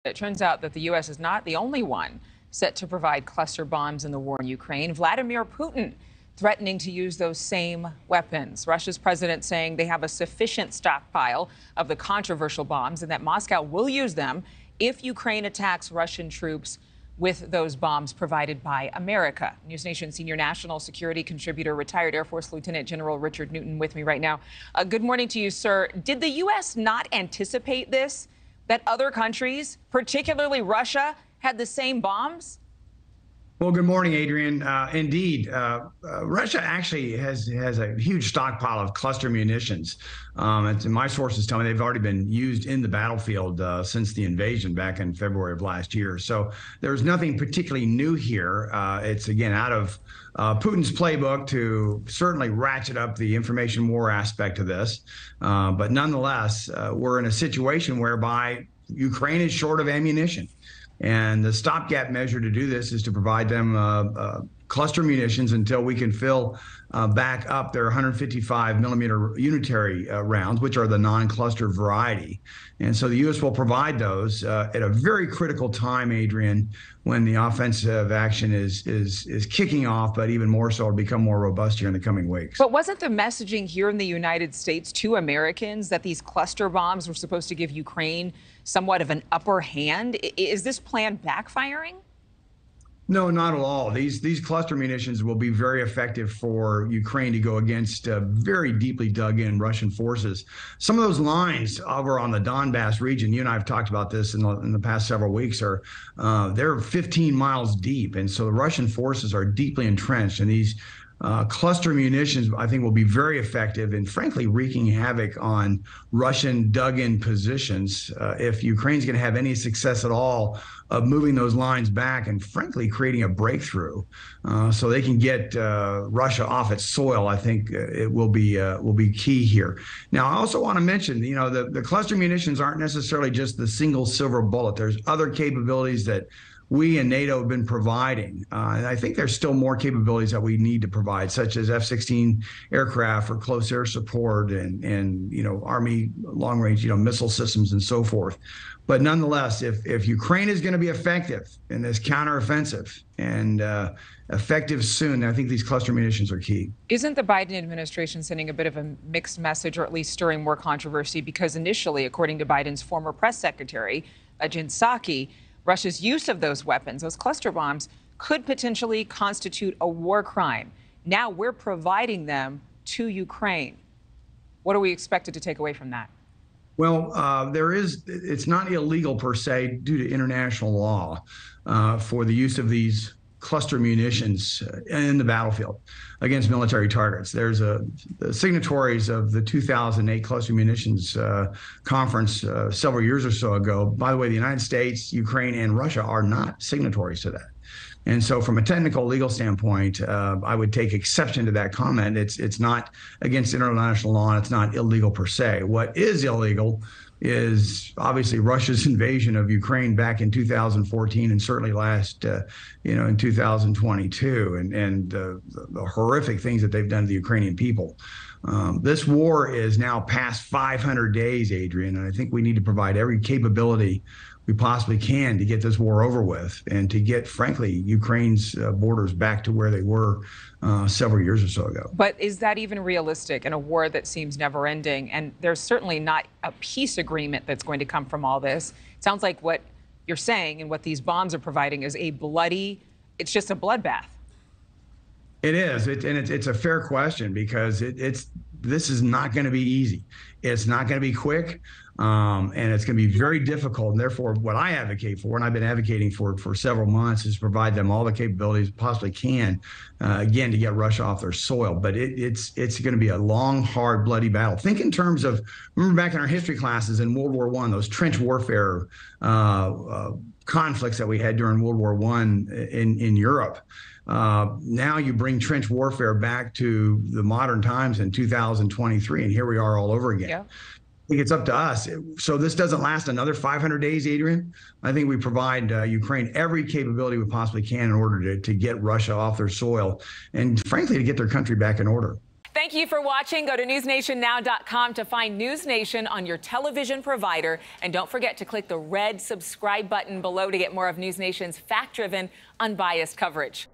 It turns out that the U.S. is not the only one set to provide cluster bombs in the war in Ukraine. Vladimir Putin threatening to use those same weapons. Russia's president saying they have a sufficient stockpile of the controversial bombs and that Moscow will use them if Ukraine attacks Russian troops with those bombs provided by America. NewsNation senior national security contributor, retired Air Force Lieutenant General Richard Newton with me right now. Good morning to you, sir. Did the U.S. not anticipate this? That other countries, particularly Russia, had the same bombs? Well, good morning, Adrienne. Indeed, Russia actually has a huge stockpile of cluster munitions. And my sources tell me they've already been used in the battlefield since the invasion back in February of last year. So there's nothing particularly new here. It's, again, out of Putin's playbook to certainly ratchet up the information war aspect of this. But nonetheless, we're in a situation whereby Ukraine is short of ammunition. And the stopgap measure to do this is to provide them cluster munitions until we can fill back up their 155 millimeter unitary rounds, which are the non-cluster variety. And so the U.S. will provide those at a very critical time, Adrienne, when the offensive action is kicking off, but even more so, it'll become more robust here in the coming weeks. But wasn't the messaging here in the United States to Americans that these cluster bombs were supposed to give Ukraine somewhat of an upper hand? Is this plan backfiring? No, not at all. These cluster munitions will be very effective for Ukraine to go against very deeply dug in Russian forces. Some of those lines over on the Donbass region, you and I have talked about this in the past several weeks, are they're 15 miles deep. And so the Russian forces are deeply entrenched, and these cluster munitions, I think, will be very effective in, frankly, wreaking havoc on Russian dug-in positions if Ukraine's going to have any success at all of moving those lines back and, frankly, creating a breakthrough so they can get Russia off its soil. I think it will be key here. Now, I also want to mention, you know, the cluster munitions aren't necessarily just the single silver bullet. There's other capabilities that we and NATO have been providing. And I think there's still more capabilities that we need to provide, such as F-16 aircraft for close air support and you know, Army long-range, you know, missile systems and so forth. But nonetheless, if Ukraine is going to be effective in this counteroffensive and effective soon, I think these cluster munitions are key. Isn't the Biden administration sending a bit of a mixed message, or at least stirring more controversy? Because initially, according to Biden's former press secretary, Jen Psaki, Russia's use of those weapons, those cluster bombs, could potentially constitute a war crime. Now we're providing them to Ukraine. What are we expected to take away from that? Well, it's not illegal per se due to international law for the use of these cluster munitions in the battlefield against military targets. There's the signatories of the 2008 cluster munitions conference several years or so ago. By the way, the United States, Ukraine, and Russia are not signatories to that. And so from a technical legal standpoint, I would take exception to that comment. It's not against international law, and it's not illegal per se. What is illegal is obviously Russia's invasion of Ukraine back in 2014 and certainly in 2022, and the horrific things that they've done to the Ukrainian people. This war is now past 500 days, Adrienne, and I think we need to provide every capability we possibly can to get this war over with and to get, frankly, Ukraine's borders back to where they were several years or so ago. But is that even realistic in a war that seems never ending? And there's certainly not a peace agreement that's going to come from all this. It sounds like what you're saying and what these bombs are providing is it's just a bloodbath. It is, and it's a fair question because this is not going to be easy. It's not going to be quick, and it's going to be very difficult. And therefore, what I advocate for, and I've been advocating for several months, is provide them all the capabilities possibly can, again, to get Russia off their soil. But it's going to be a long, hard, bloody battle. Think in terms of, remember back in our history classes in World War I, those trench warfare conflicts that we had during World War I in Europe. Now you bring trench warfare back to the modern times in 2023, and here we are all over again. Yeah. I think it's up to us. So this doesn't last another 500 days, Adrienne. I think we provide Ukraine every capability we possibly can in order to get Russia off their soil and, frankly, to get their country back in order. Thank you for watching. Go to newsnationnow.com to find NewsNation on your television provider. And don't forget to click the red subscribe button below to get more of NewsNation's fact-driven, unbiased coverage.